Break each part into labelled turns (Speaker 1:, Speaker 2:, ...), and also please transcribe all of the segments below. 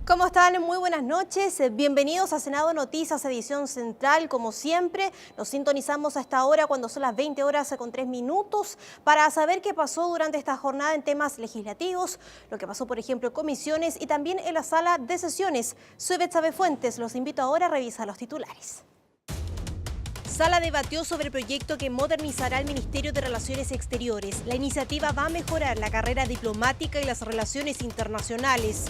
Speaker 1: ¿Cómo están? Muy buenas noches. Bienvenidos a Senado Noticias, edición central. Como siempre, nos sintonizamos a esta hora cuando son las 20 horas con 3 minutos para saber qué pasó durante esta jornada en temas legislativos, lo que pasó, por ejemplo, en comisiones y también en la sala de sesiones. Soy Betsabe Fuentes. Los invito ahora a revisar los titulares. Sala debatió sobre el proyecto que modernizará el Ministerio de Relaciones Exteriores. La iniciativa va a mejorar la carrera diplomática y las relaciones internacionales.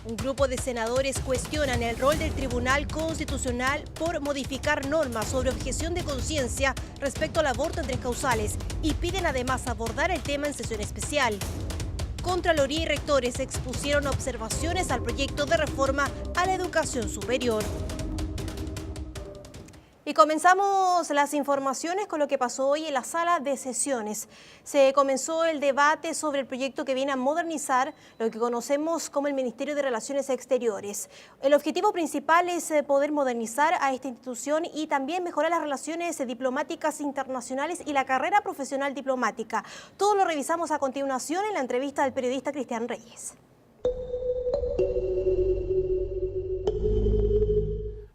Speaker 1: Un grupo de senadores cuestionan el rol del Tribunal Constitucional por modificar normas sobre objeción de conciencia respecto al aborto en 3 causales y piden además abordar el tema en sesión especial. Contraloría y rectores expusieron observaciones al proyecto de reforma a la educación superior. Y comenzamos las informaciones con lo que pasó hoy en la sala de sesiones. Se comenzó el debate sobre el proyecto que viene a modernizar lo que conocemos como el Ministerio de Relaciones Exteriores. El objetivo principal es poder modernizar a esta institución y también mejorar las relaciones diplomáticas internacionales y la carrera profesional diplomática. Todo lo revisamos a continuación en la entrevista del periodista Cristian Reyes.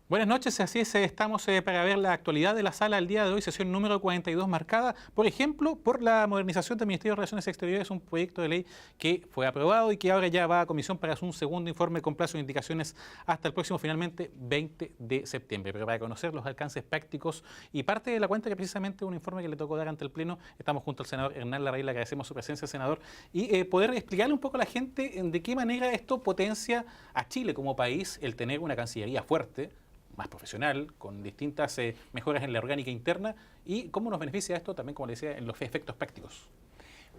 Speaker 2: Buenas noches, así es, estamos para ver la actualidad de la sala el día de hoy, sesión número 42 marcada, por ejemplo, por la modernización del Ministerio de Relaciones Exteriores, un proyecto de ley que fue aprobado y que ahora ya va a comisión para un segundo informe con plazo de indicaciones hasta el próximo, finalmente, 20 de septiembre. Pero para conocer los alcances prácticos y parte de la cuenta que precisamente un informe que le tocó dar ante el Pleno, estamos junto al senador Hernán Larraín, le agradecemos su presencia, senador, y poder explicarle un poco a la gente de qué manera esto potencia a Chile como país el tener una cancillería fuerte, más profesional, con distintas mejoras en la orgánica interna y cómo nos beneficia esto también, como le decía, en los efectos prácticos.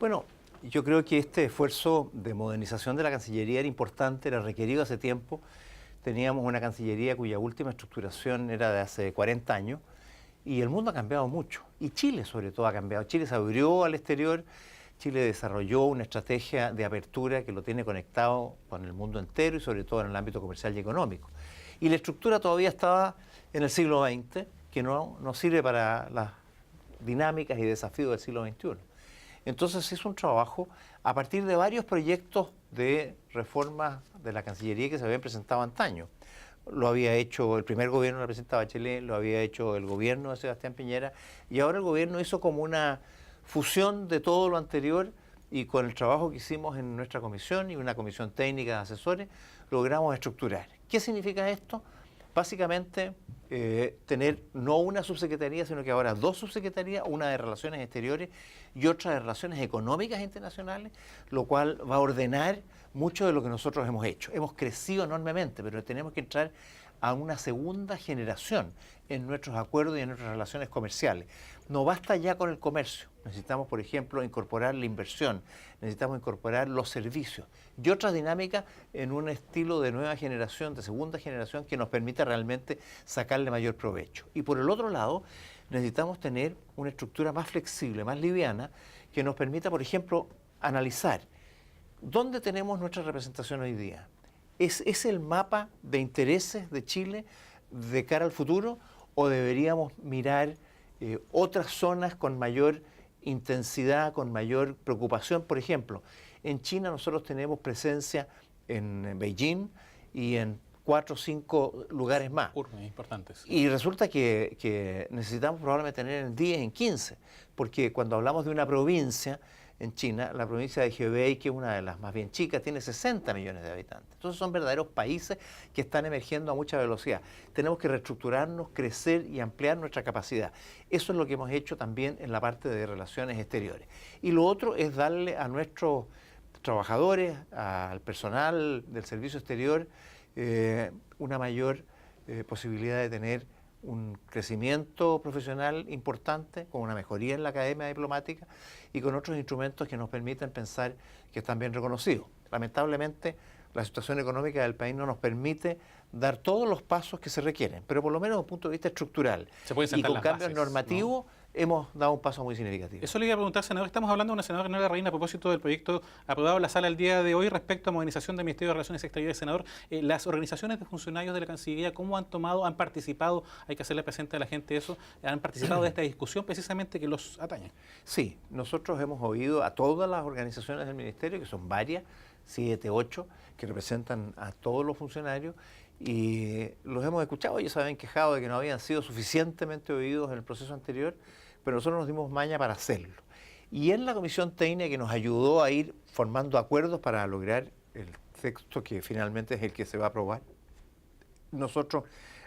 Speaker 3: Bueno, yo creo que este esfuerzo de modernización de la Cancillería era importante, era requerido hace tiempo. Teníamos una Cancillería cuya última estructuración era de hace 40 años y el mundo ha cambiado mucho y Chile sobre todo ha cambiado. Chile se abrió al exterior, Chile desarrolló una estrategia de apertura que lo tiene conectado con el mundo entero y sobre todo en el ámbito comercial y económico. Y la estructura todavía estaba en el siglo XX, que no sirve para las dinámicas y desafíos del siglo XXI. Entonces es un trabajo a partir de varios proyectos de reformas de la Cancillería que se habían presentado antaño. Lo había hecho el primer gobierno de la presidenta Bachelet, lo había hecho el gobierno de Sebastián Piñera, y ahora el gobierno hizo como una fusión de todo lo anterior y con el trabajo que hicimos en nuestra comisión y una comisión técnica de asesores, logramos estructurar. ¿Qué significa esto? Básicamente tener no una subsecretaría, sino que ahora 2 subsecretarías, una de Relaciones Exteriores y otra de Relaciones Económicas Internacionales, lo cual va a ordenar mucho de lo que nosotros hemos hecho. Hemos crecido enormemente, pero tenemos que entrar a una segunda generación en nuestros acuerdos y en nuestras relaciones comerciales. No basta ya con el comercio, necesitamos, por ejemplo, incorporar la inversión, necesitamos incorporar los servicios y otras dinámicas en un estilo de nueva generación, de segunda generación, que nos permita realmente sacarle mayor provecho. Y por el otro lado, necesitamos tener una estructura más flexible, más liviana, que nos permita, por ejemplo, analizar dónde tenemos nuestra representación hoy día. ¿Es el mapa de intereses de Chile de cara al futuro o deberíamos mirar otras zonas con mayor intensidad, con mayor preocupación? Por ejemplo, en China nosotros tenemos presencia en Beijing y en 4 o 5 lugares más.
Speaker 2: Urbes importantes.
Speaker 3: Y resulta que necesitamos probablemente tener en 10, en 15, porque cuando hablamos de una provincia en China, la provincia de Hebei, que es una de las más bien chicas, tiene 60 millones de habitantes. Entonces son verdaderos países que están emergiendo a mucha velocidad. Tenemos que reestructurarnos, crecer y ampliar nuestra capacidad. Eso es lo que hemos hecho también en la parte de relaciones exteriores. Y lo otro es darle a nuestros trabajadores, al personal del servicio exterior, una mayor posibilidad de tener un crecimiento profesional importante, con una mejoría en la academia diplomática y con otros instrumentos que nos permiten pensar que están bien reconocidos. Lamentablemente, la situación económica del país no nos permite dar todos los pasos que se requieren, pero por lo menos desde un punto de vista estructural y con cambios normativos hemos dado un paso muy significativo.
Speaker 2: Eso le iba a preguntar, senador. Estamos hablando de una senadora Nora Reina a propósito del proyecto aprobado en la sala el día de hoy respecto a modernización del Ministerio de Relaciones Exteriores. Senador, las organizaciones de funcionarios de la Cancillería, ¿cómo han tomado, han participado? Hay que hacerle presente a la gente eso. ¿Han participado de esta discusión precisamente que los atañe?
Speaker 3: Sí, nosotros hemos oído a todas las organizaciones del Ministerio, que son varias, 7, 8, que representan a todos los funcionarios, y los hemos escuchado. Ellos se habían quejado de que no habían sido suficientemente oídos en el proceso anterior, pero nosotros nos dimos maña para hacerlo. Y en la comisión técnica que nos ayudó a ir formando acuerdos para lograr el texto que finalmente es el que se va a aprobar, nosotros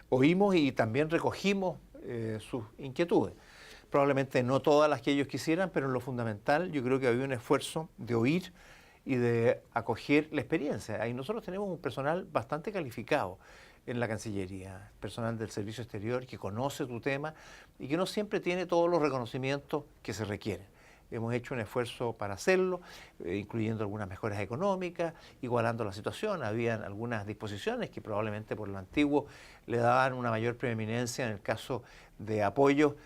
Speaker 3: oímos y también recogimos sus inquietudes. Probablemente no todas las que ellos quisieran, pero en lo fundamental yo creo que había un esfuerzo de oír y de acoger la experiencia. Ahí nosotros tenemos un personal bastante calificado en la Cancillería, personal del Servicio Exterior que conoce tu tema y que no siempre tiene todos los reconocimientos que se requieren. Hemos hecho un esfuerzo para hacerlo, incluyendo algunas mejoras económicas, igualando la situación. Habían algunas disposiciones que probablemente por lo antiguo le daban una mayor preeminencia en el caso de apoyo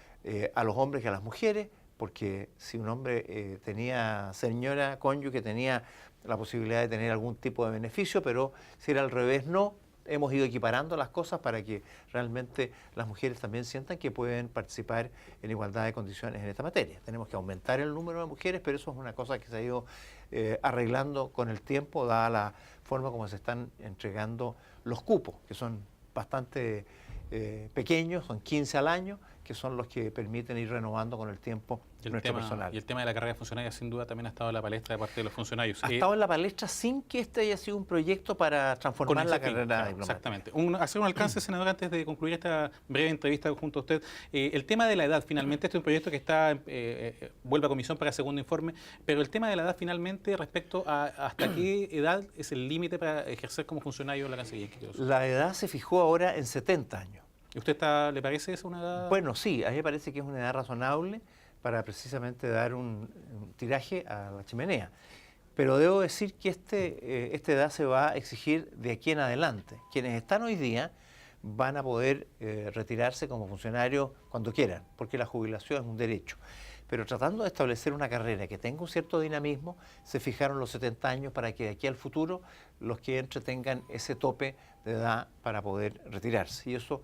Speaker 3: a los hombres que a las mujeres, porque si un hombre tenía señora, cónyuge, tenía la posibilidad de tener algún tipo de beneficio, pero si era al revés, no. Hemos ido equiparando las cosas para que realmente las mujeres también sientan que pueden participar en igualdad de condiciones en esta materia. Tenemos que aumentar el número de mujeres, pero eso es una cosa que se ha ido arreglando con el tiempo, dada la forma como se están entregando los cupos, que son bastante pequeños, son 15 al año, que son los que permiten ir renovando con el tiempo nuestro personal.
Speaker 2: Y el tema de la carrera funcionaria sin duda también ha estado en la palestra de parte de los funcionarios.
Speaker 3: Ha estado en la palestra sin que este haya sido un proyecto para transformar la carrera diplomática.
Speaker 2: Exactamente. Hacer un alcance, senador, antes de concluir esta breve entrevista junto a usted. El tema de la edad, finalmente, este es un proyecto que está vuelve a comisión para segundo informe, pero el tema de la edad, finalmente, respecto a hasta qué edad es el límite para ejercer como funcionario de la Cancillería.
Speaker 3: La edad se fijó ahora en 70 años.
Speaker 2: ¿Y usted le parece esa una edad?
Speaker 3: Bueno, sí, a mí me parece que es una edad razonable para precisamente dar un tiraje a la chimenea. Pero debo decir que esta edad se va a exigir de aquí en adelante. Quienes están hoy día van a poder retirarse como funcionarios cuando quieran, porque la jubilación es un derecho. Pero tratando de establecer una carrera que tenga un cierto dinamismo, se fijaron los 70 años para que de aquí al futuro los que entren tengan ese tope de edad para poder retirarse. Y eso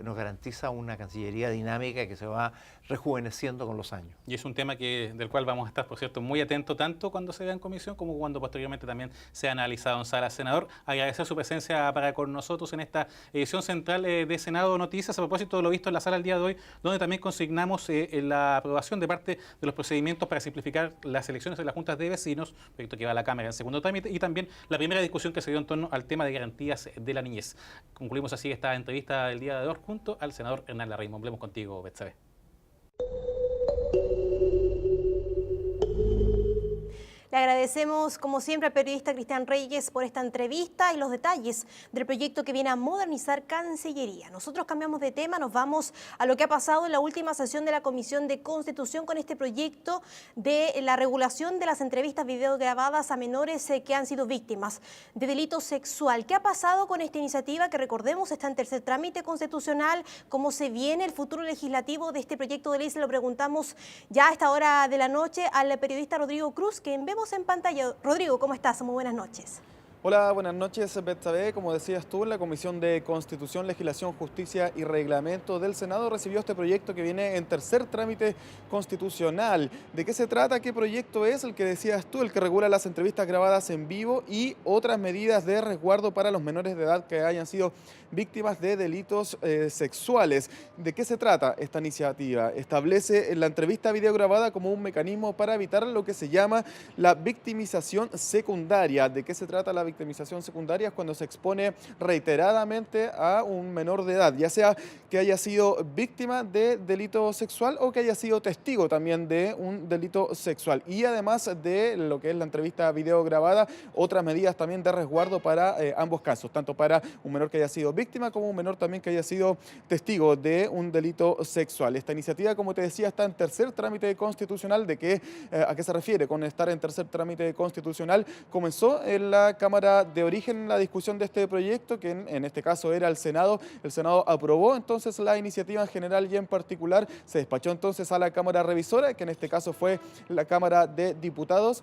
Speaker 3: nos garantiza una Cancillería dinámica que se va rejuveneciendo con los años.
Speaker 2: Y es un tema del cual vamos a estar, por cierto, muy atentos, tanto cuando se vea en comisión como cuando posteriormente también sea analizado en sala. Senador, agradecer su presencia para con nosotros en esta edición central de Senado Noticias, a propósito de lo visto en la sala el día de hoy, donde también consignamos la aprobación de parte de los procedimientos para simplificar las elecciones de las juntas de vecinos, proyecto que va a la Cámara en segundo trámite, y también la primera discusión que se dio en torno al tema de garantías de la niñez. Concluimos así esta entrevista del día de hoy junto al senador Hernán Larraín. Volvemos contigo, Betsabe.
Speaker 1: Le agradecemos, como siempre, al periodista Cristian Reyes por esta entrevista y los detalles del proyecto que viene a modernizar Cancillería. Nosotros cambiamos de tema, nos vamos a lo que ha pasado en la última sesión de la Comisión de Constitución con este proyecto de la regulación de las entrevistas videograbadas a menores que han sido víctimas de delito sexual. ¿Qué ha pasado con esta iniciativa que, recordemos, está en tercer trámite constitucional? ¿Cómo se viene el futuro legislativo de este proyecto de ley? Se lo preguntamos ya a esta hora de la noche al periodista Rodrigo Cruz, que vemos en pantalla. Rodrigo, ¿cómo estás? Muy buenas noches.
Speaker 4: Hola, buenas noches, Betsabe. Como decías tú, la Comisión de Constitución, Legislación, Justicia y Reglamento del Senado recibió este proyecto que viene en tercer trámite constitucional. ¿De qué se trata? ¿Qué proyecto es? El que decías tú, el que regula las entrevistas grabadas en vivo y otras medidas de resguardo para los menores de edad que hayan sido víctimas de delitos sexuales. ¿De qué se trata esta iniciativa? Establece la entrevista videograbada como un mecanismo para evitar lo que se llama la victimización secundaria. ¿De qué se trata la victimización secundaria? Es cuando se expone reiteradamente a un menor de edad, ya sea que haya sido víctima de delito sexual o que haya sido testigo también de un delito sexual. Y además de lo que es la entrevista videograbada, otras medidas también de resguardo para ambos casos, tanto para un menor que haya sido víctima como un menor también que haya sido testigo de un delito sexual. Esta iniciativa, como te decía, está en tercer trámite constitucional. ¿A qué se refiere con estar en tercer trámite constitucional? Comenzó en la Cámara Cámara de origen en la discusión de este proyecto, que en este caso era el Senado aprobó entonces la iniciativa en general y en particular se despachó entonces a la Cámara Revisora, que en este caso fue la Cámara de Diputados.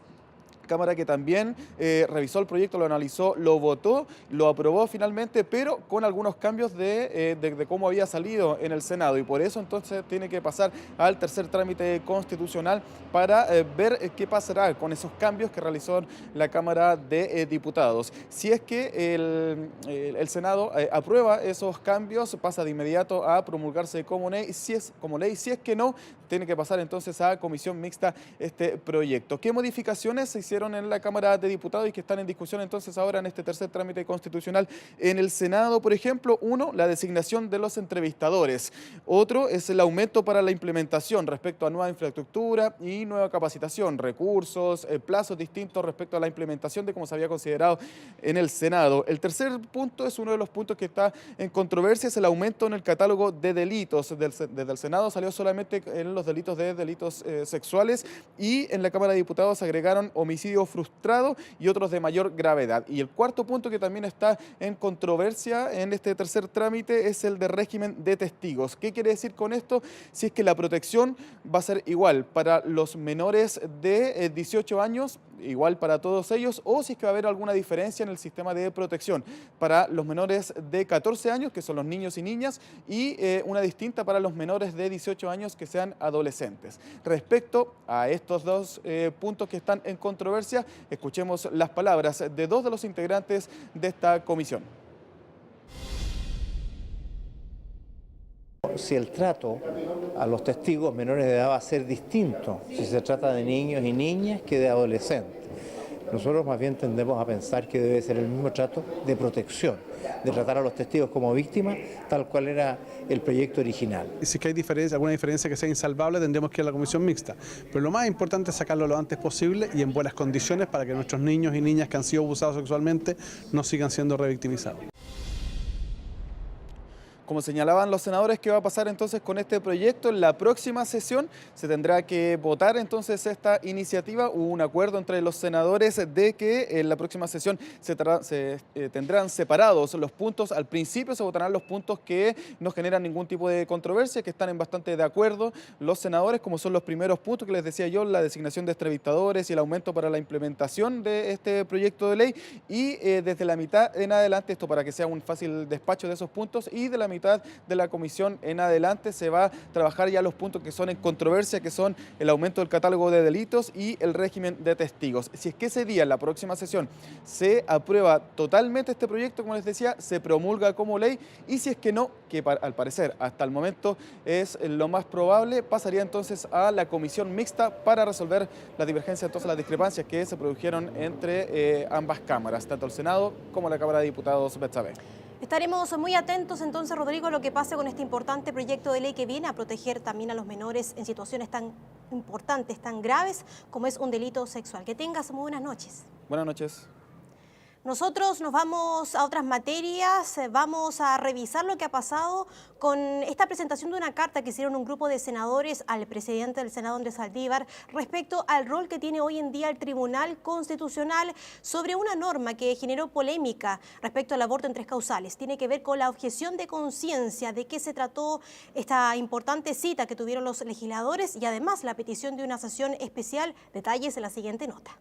Speaker 4: Cámara que también revisó el proyecto, lo analizó, lo votó, lo aprobó finalmente, pero con algunos cambios de cómo había salido en el Senado, y por eso entonces tiene que pasar al tercer trámite constitucional para ver qué pasará con esos cambios que realizó la Cámara de Diputados. Si es que el Senado aprueba esos cambios, pasa de inmediato a promulgarse como ley. Si es que no, tiene que pasar entonces a comisión mixta este proyecto. ¿Qué modificaciones se hicieron en la Cámara de Diputados y que están en discusión entonces ahora en este tercer trámite constitucional en el Senado? Por ejemplo, uno, la designación de los entrevistadores. Otro es el aumento para la implementación respecto a nueva infraestructura y nueva capacitación, recursos, plazos distintos respecto a la implementación de cómo se había considerado en el Senado. El tercer punto es uno de los puntos que está en controversia, es el aumento en el catálogo de delitos. Desde el Senado salió solamente en los delitos sexuales, y en la Cámara de Diputados agregaron homicidio frustrado y otros de mayor gravedad. Y el cuarto punto que también está en controversia en este tercer trámite es el de régimen de testigos. ¿Qué quiere decir con esto? Si es que la protección va a ser igual para los menores de 18 años, igual para todos ellos, o si es que va a haber alguna diferencia en el sistema de protección para los menores de 14 años, que son los niños y niñas, y una distinta para los menores de 18 años que sean adolescentes. Respecto a estos dos puntos que están en controversia, escuchemos las palabras de dos de los integrantes de esta comisión.
Speaker 3: Si el trato a los testigos menores de edad va a ser distinto si se trata de niños y niñas que de adolescentes. Nosotros más bien tendemos a pensar que debe ser el mismo trato de protección, de tratar a los testigos como víctimas, tal cual era el proyecto original.
Speaker 5: Y si es que hay alguna diferencia que sea insalvable, tendremos que ir a la comisión mixta. Pero lo más importante es sacarlo lo antes posible y en buenas condiciones para que nuestros niños y niñas que han sido abusados sexualmente no sigan siendo revictimizados.
Speaker 4: Como señalaban los senadores, ¿qué va a pasar entonces con este proyecto? En la próxima sesión se tendrá que votar entonces esta iniciativa. Hubo un acuerdo entre los senadores de que en la próxima sesión se tendrán separados los puntos. Al principio se votarán los puntos que no generan ningún tipo de controversia, que están en bastante de acuerdo los senadores, como son los primeros puntos que les decía yo, la designación de entrevistadores y el aumento para la implementación de este proyecto de ley. Y desde la mitad en adelante, esto para que sea un fácil despacho de esos puntos, y de la mitad de la comisión en adelante se va a trabajar ya los puntos que son en controversia, que son el aumento del catálogo de delitos y el régimen de testigos. Si es que ese día, en la próxima sesión, se aprueba totalmente este proyecto, como les decía, se promulga como ley, y si es que no, que al parecer hasta el momento es lo más probable, pasaría entonces a la comisión mixta para resolver las divergencias, entonces las discrepancias que se produjeron entre ambas cámaras, tanto el Senado como la Cámara de Diputados Betsabe.
Speaker 1: Estaremos muy atentos entonces, Rodrigo, a lo que pase con este importante proyecto de ley que viene a proteger también a los menores en situaciones tan importantes, tan graves como es un delito sexual. Que tengas muy buenas noches.
Speaker 4: Buenas noches.
Speaker 1: Nosotros nos vamos a otras materias, vamos a revisar lo que ha pasado con esta presentación de una carta que hicieron un grupo de senadores al presidente del Senado, Andrés Saldívar, respecto al rol que tiene hoy en día el Tribunal Constitucional sobre una norma que generó polémica respecto al aborto en 3 causales. Tiene que ver con la objeción de conciencia, de qué se trató esta importante cita que tuvieron los legisladores y además la petición de una sesión especial. Detalles en la siguiente nota.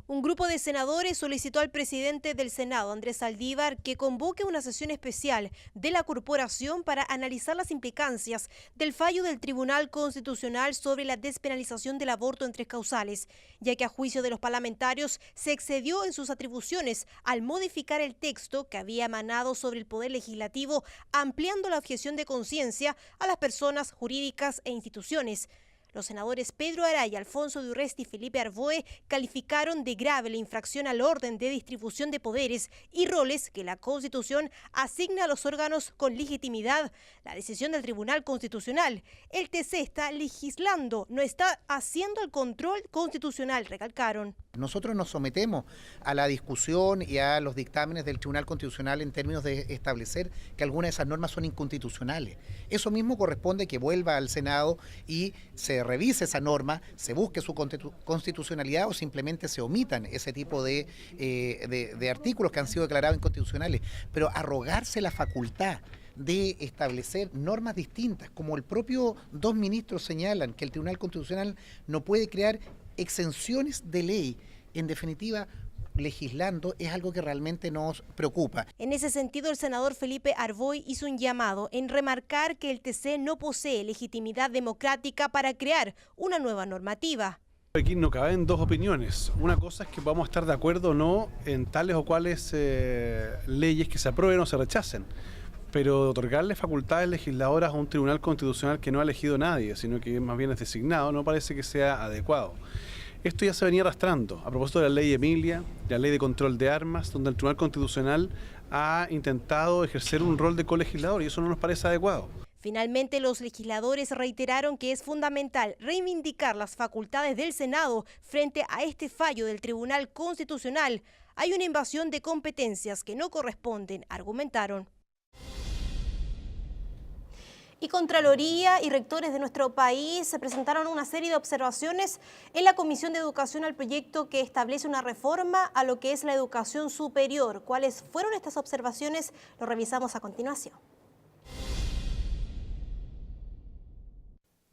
Speaker 1: Un grupo de senadores solicitó al presidente del Senado, Andrés Saldívar, que convoque una sesión especial de la corporación para analizar las implicancias del fallo del Tribunal Constitucional sobre la despenalización del aborto en 3 causales, ya que a juicio de los parlamentarios se excedió en sus atribuciones al modificar el texto que había emanado sobre el Poder Legislativo, ampliando la objeción de conciencia a las personas jurídicas e instituciones. Los senadores Pedro Araya, Alfonso de Urresti y Felipe Arboe calificaron de grave la infracción al orden de distribución de poderes y roles que la Constitución asigna a los órganos con legitimidad. La decisión del Tribunal Constitucional. El TC está legislando, no está haciendo el control constitucional, recalcaron.
Speaker 6: Nosotros nos sometemos a la discusión y a los dictámenes del Tribunal Constitucional en términos de establecer que algunas de esas normas son inconstitucionales. Eso mismo corresponde que vuelva al Senado y se se revise esa norma, se busque su constitucionalidad o simplemente se omitan ese tipo de artículos que han sido declarados inconstitucionales. Pero arrogarse la facultad de establecer normas distintas, como el propio dos ministros señalan, que el Tribunal Constitucional no puede crear exenciones de ley, en definitiva, legislando, es algo que realmente nos preocupa.
Speaker 1: En ese sentido, el senador Felipe Arboy hizo un llamado en remarcar que el TC no posee legitimidad democrática para crear una nueva normativa.
Speaker 5: Aquí no caben dos opiniones. Una cosa es que vamos a estar de acuerdo o no en tales o cuales leyes que se aprueben o se rechacen. Pero otorgarle facultades legisladoras a un tribunal constitucional que no ha elegido nadie, sino que más bien es designado, no parece que sea adecuado. Esto ya se venía arrastrando, a propósito de la ley Emilia, de la ley de control de armas, donde el Tribunal Constitucional ha intentado ejercer un rol de colegislador y eso no nos parece adecuado.
Speaker 1: Finalmente, los legisladores reiteraron que es fundamental reivindicar las facultades del Senado frente a este fallo del Tribunal Constitucional. Hay una invasión de competencias que no corresponden, argumentaron. Y Contraloría y rectores de nuestro país se presentaron una serie de observaciones en la Comisión de Educación al proyecto que establece una reforma a lo que es la educación superior. ¿Cuáles fueron estas observaciones? Lo revisamos a continuación.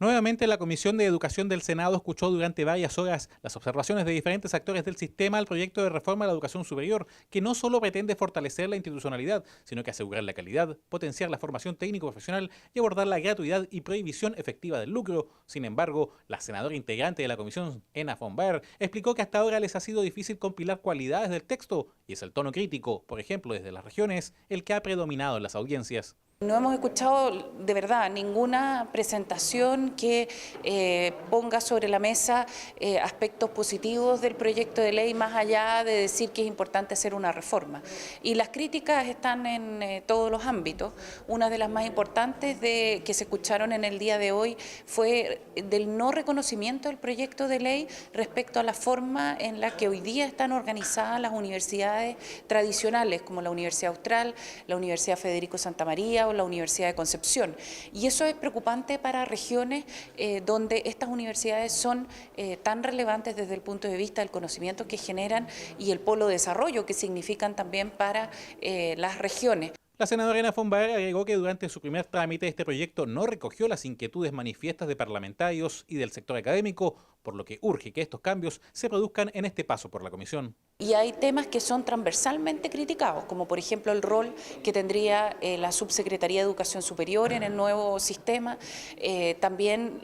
Speaker 2: Nuevamente, la Comisión de Educación del Senado escuchó durante varias horas las observaciones de diferentes actores del sistema al proyecto de reforma a la educación superior, que no solo pretende fortalecer la institucionalidad, sino que asegurar la calidad, potenciar la formación técnico-profesional y abordar la gratuidad y prohibición efectiva del lucro. Sin embargo, la senadora integrante de la Comisión, Ena von Baer, explicó que hasta ahora les ha sido difícil compilar cualidades del texto, y es el tono crítico, por ejemplo desde las regiones, el que ha predominado en las audiencias.
Speaker 7: No hemos escuchado de verdad ninguna presentación que ponga sobre la mesa aspectos positivos del proyecto de ley, más allá de decir que es importante hacer una reforma. Y las críticas están en todos los ámbitos. Una de las más importantes que se escucharon en el día de hoy fue del no reconocimiento del proyecto de ley respecto a la forma en la que hoy día están organizadas las universidades tradicionales, como la Universidad Austral, la Universidad Federico Santa María, la Universidad de Concepción. Y eso es preocupante para regiones donde estas universidades son tan relevantes desde el punto de vista del conocimiento que generan y el polo de desarrollo que significan también para las regiones.
Speaker 2: La senadora Ena von Baer agregó que durante su primer trámite este proyecto no recogió las inquietudes manifiestas de parlamentarios y del sector académico, por lo que urge que estos cambios se produzcan en este paso por la comisión.
Speaker 7: Y hay temas que son transversalmente criticados, como por ejemplo el rol que tendría la Subsecretaría de Educación Superior en el nuevo sistema, también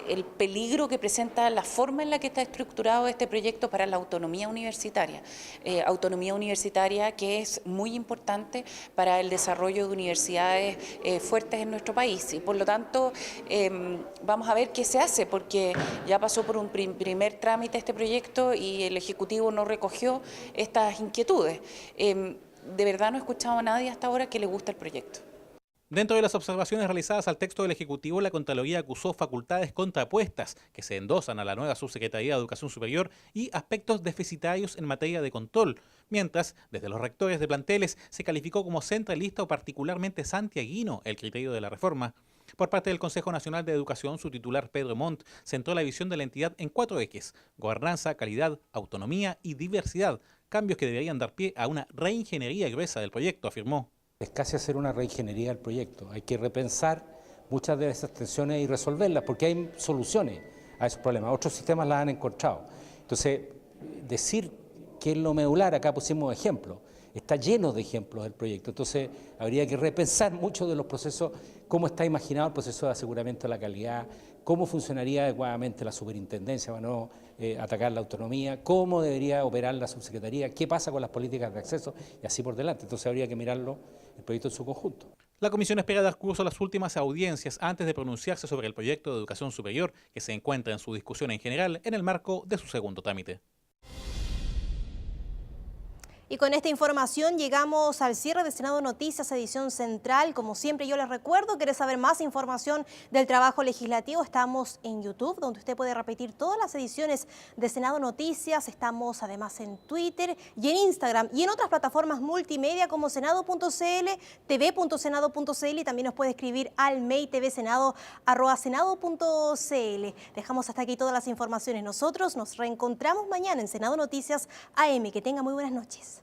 Speaker 7: el peligro que presenta la forma en la que está estructurado este proyecto para la autonomía universitaria que es muy importante para el desarrollo de universidades fuertes en nuestro país. Y por lo tanto vamos a ver qué se hace, porque ya pasó por un primer trámite este proyecto y el Ejecutivo no recogió estas inquietudes. De verdad no he escuchado a nadie hasta ahora que le guste el proyecto.
Speaker 2: Dentro de las observaciones realizadas al texto del Ejecutivo, la Contraloría acusó facultades contrapuestas que se endosan a la nueva Subsecretaría de Educación Superior y aspectos deficitarios en materia de control, mientras desde los rectores de planteles se calificó como centralista o particularmente santiaguino el criterio de la reforma. Por parte del Consejo Nacional de Educación, su titular Pedro Montt centró la visión de la entidad en 4 ejes: gobernanza, calidad, autonomía y diversidad, cambios que deberían dar pie a una reingeniería gruesa del proyecto, afirmó.
Speaker 8: Es casi hacer una reingeniería del proyecto. Hay que repensar muchas de esas tensiones y resolverlas, porque hay soluciones a esos problemas. Otros sistemas las han encontrado. Entonces, decir que es lo medular, acá pusimos ejemplos, está lleno de ejemplos del proyecto. Entonces, habría que repensar mucho de los procesos, cómo está imaginado el proceso de aseguramiento de la calidad, cómo funcionaría adecuadamente la superintendencia para no atacar la autonomía, cómo debería operar la subsecretaría, qué pasa con las políticas de acceso y así por delante. Entonces, habría que mirarlo el proyecto en su conjunto.
Speaker 2: La comisión espera dar curso a las últimas audiencias antes de pronunciarse sobre el proyecto de educación superior que se encuentra en su discusión en general en el marco de su segundo trámite.
Speaker 1: Y con esta información llegamos al cierre de Senado Noticias, edición central. Como siempre yo les recuerdo, ¿quieres saber más información del trabajo legislativo? Estamos en YouTube, donde usted puede repetir todas las ediciones de Senado Noticias. Estamos además en Twitter y en Instagram y en otras plataformas multimedia como senado.cl, tv.senado.cl y también nos puede escribir al mail tvsenado@senado.cl. Dejamos hasta aquí todas las informaciones. Nosotros nos reencontramos mañana en Senado Noticias AM. Que tenga muy buenas noches.